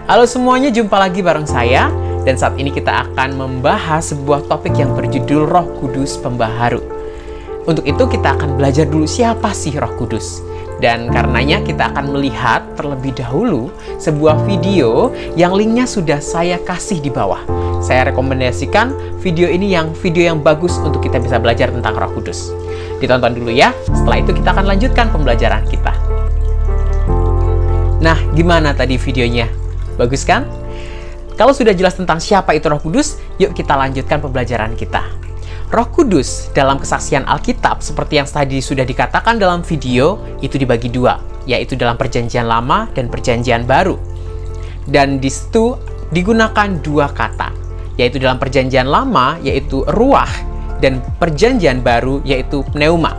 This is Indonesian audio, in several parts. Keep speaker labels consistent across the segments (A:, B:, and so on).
A: Halo semuanya, jumpa lagi bareng saya. Dan saat ini kita akan membahas sebuah topik yang berjudul Roh Kudus Pembaharu. Untuk itu kita akan belajar dulu siapa sih Roh Kudus. Dan karenanya kita akan melihat terlebih dahulu sebuah video yang linknya sudah saya kasih di bawah. Saya rekomendasikan video ini video yang bagus untuk kita bisa belajar tentang Roh Kudus. Ditonton dulu ya, setelah itu kita akan lanjutkan pembelajaran kita. Nah, gimana tadi videonya? Bagus kan? Kalau sudah jelas tentang siapa itu Roh Kudus, yuk kita lanjutkan pembelajaran kita. Roh Kudus dalam kesaksian Alkitab, seperti yang tadi sudah dikatakan dalam video, itu dibagi dua, yaitu dalam Perjanjian Lama dan Perjanjian Baru. Dan di situ digunakan dua kata, yaitu dalam Perjanjian Lama, yaitu ruah, dan Perjanjian Baru, yaitu pneuma.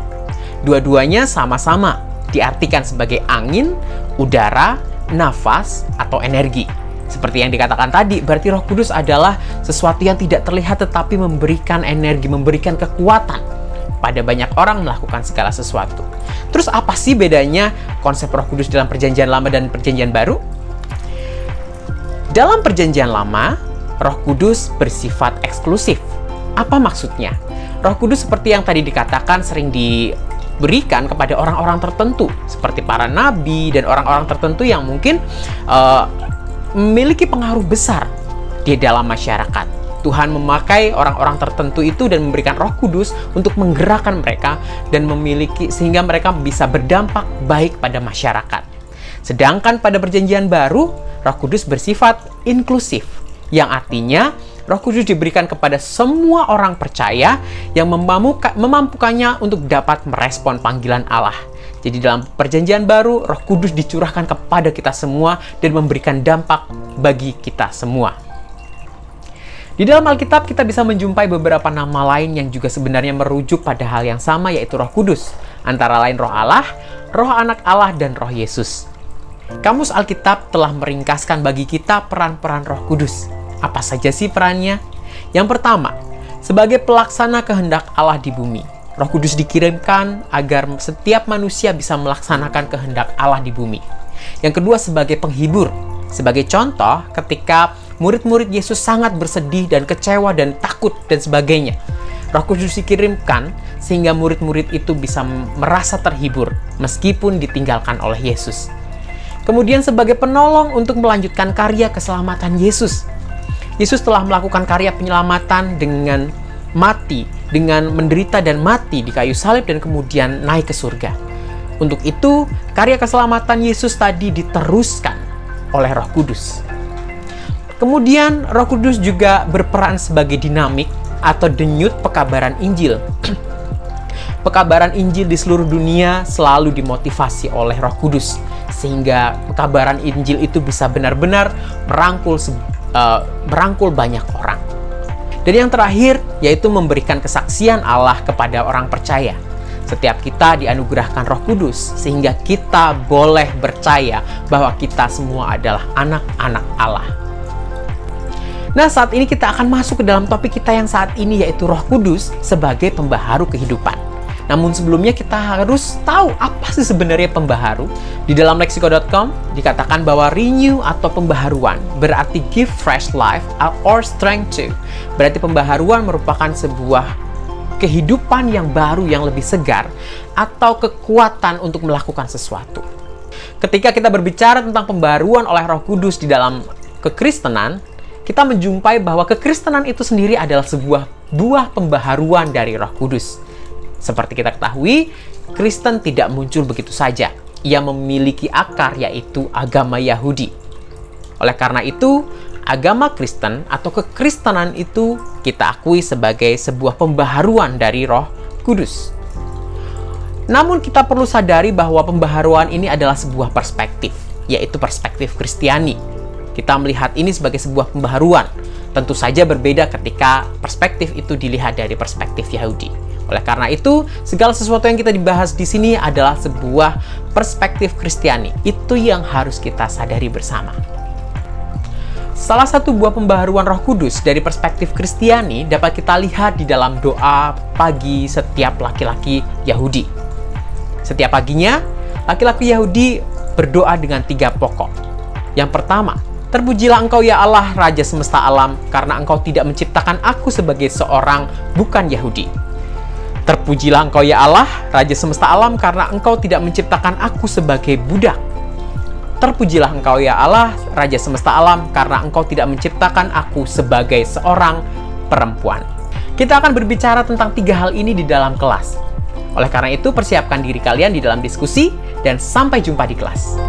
A: Dua-duanya sama-sama diartikan sebagai angin, udara, nafas, atau energi. Seperti yang dikatakan tadi, berarti Roh Kudus adalah sesuatu yang tidak terlihat tetapi memberikan energi, memberikan kekuatan pada banyak orang melakukan segala sesuatu. Terus apa sih bedanya konsep Roh Kudus dalam Perjanjian Lama dan Perjanjian Baru? Dalam Perjanjian Lama, Roh Kudus bersifat eksklusif. Apa maksudnya? Roh Kudus seperti yang tadi dikatakan sering diberikan kepada orang-orang tertentu, seperti para nabi dan orang-orang tertentu yang mungkin memiliki pengaruh besar di dalam masyarakat. Tuhan memakai orang-orang tertentu itu dan memberikan Roh Kudus untuk menggerakkan mereka dan sehingga mereka bisa berdampak baik pada masyarakat. Sedangkan pada Perjanjian Baru, Roh Kudus bersifat inklusif, yang artinya Roh Kudus diberikan kepada semua orang percaya yang memampukannya untuk dapat merespon panggilan Allah. Jadi dalam Perjanjian Baru, Roh Kudus dicurahkan kepada kita semua dan memberikan dampak bagi kita semua. Di dalam Alkitab kita bisa menjumpai beberapa nama lain yang juga sebenarnya merujuk pada hal yang sama, yaitu Roh Kudus. Antara lain Roh Allah, Roh Anak Allah, dan Roh Yesus. Kamus Alkitab telah meringkaskan bagi kita peran-peran Roh Kudus. Apa saja sih perannya? Yang pertama, sebagai pelaksana kehendak Allah di bumi. Roh Kudus dikirimkan agar setiap manusia bisa melaksanakan kehendak Allah di bumi. Yang kedua, sebagai penghibur. Sebagai contoh, ketika murid-murid Yesus sangat bersedih dan kecewa dan takut dan sebagainya, Roh Kudus dikirimkan sehingga murid-murid itu bisa merasa terhibur meskipun ditinggalkan oleh Yesus. Kemudian sebagai penolong untuk melanjutkan karya keselamatan Yesus. Yesus telah melakukan karya penyelamatan dengan menderita dan mati di kayu salib dan kemudian naik ke surga. Untuk itu, karya keselamatan Yesus tadi diteruskan oleh Roh Kudus. Kemudian, Roh Kudus juga berperan sebagai dinamik atau denyut pekabaran Injil. Pekabaran Injil di seluruh dunia selalu dimotivasi oleh Roh Kudus, sehingga pekabaran Injil itu bisa benar-benar merangkul banyak orang. Dan yang terakhir, yaitu memberikan kesaksian Allah kepada orang percaya. Setiap kita dianugerahkan Roh Kudus, sehingga kita boleh percaya bahwa kita semua adalah anak-anak Allah. Nah, saat ini kita akan masuk ke dalam topik kita yang saat ini, yaitu Roh Kudus sebagai pembaharu kehidupan. Namun sebelumnya kita harus tahu apa sih sebenarnya pembaharu. Di dalam Lexiko.com dikatakan bahwa renew atau pembaharuan berarti give fresh life or strength to. Berarti pembaharuan merupakan sebuah kehidupan yang baru, yang lebih segar, atau kekuatan untuk melakukan sesuatu. Ketika kita berbicara tentang pembaharuan oleh Roh Kudus di dalam kekristenan, kita menjumpai bahwa kekristenan itu sendiri adalah sebuah buah pembaharuan dari Roh Kudus. Seperti kita ketahui, Kristen tidak muncul begitu saja. Ia memiliki akar, yaitu agama Yahudi. Oleh karena itu, agama Kristen atau kekristenan itu kita akui sebagai sebuah pembaharuan dari Roh Kudus. Namun kita perlu sadari bahwa pembaharuan ini adalah sebuah perspektif, yaitu perspektif Kristiani. Kita melihat ini sebagai sebuah pembaharuan. Tentu saja berbeda ketika perspektif itu dilihat dari perspektif Yahudi. Oleh karena itu, segala sesuatu yang kita dibahas di sini adalah sebuah perspektif Kristiani. Itu yang harus kita sadari bersama. Salah satu buah pembaharuan Roh Kudus dari perspektif Kristiani dapat kita lihat di dalam doa pagi setiap laki-laki Yahudi. Setiap paginya, laki-laki Yahudi berdoa dengan 3 pokok. Yang pertama, Terpujilah Engkau ya Allah, Raja semesta alam, karena Engkau tidak menciptakan aku sebagai seorang bukan Yahudi. Terpujilah Engkau ya Allah, Raja semesta alam, karena Engkau tidak menciptakan aku sebagai budak. Terpujilah Engkau ya Allah, Raja semesta alam, karena Engkau tidak menciptakan aku sebagai seorang perempuan. Kita akan berbicara tentang 3 hal ini di dalam kelas. Oleh karena itu, persiapkan diri kalian di dalam diskusi, dan sampai jumpa di kelas.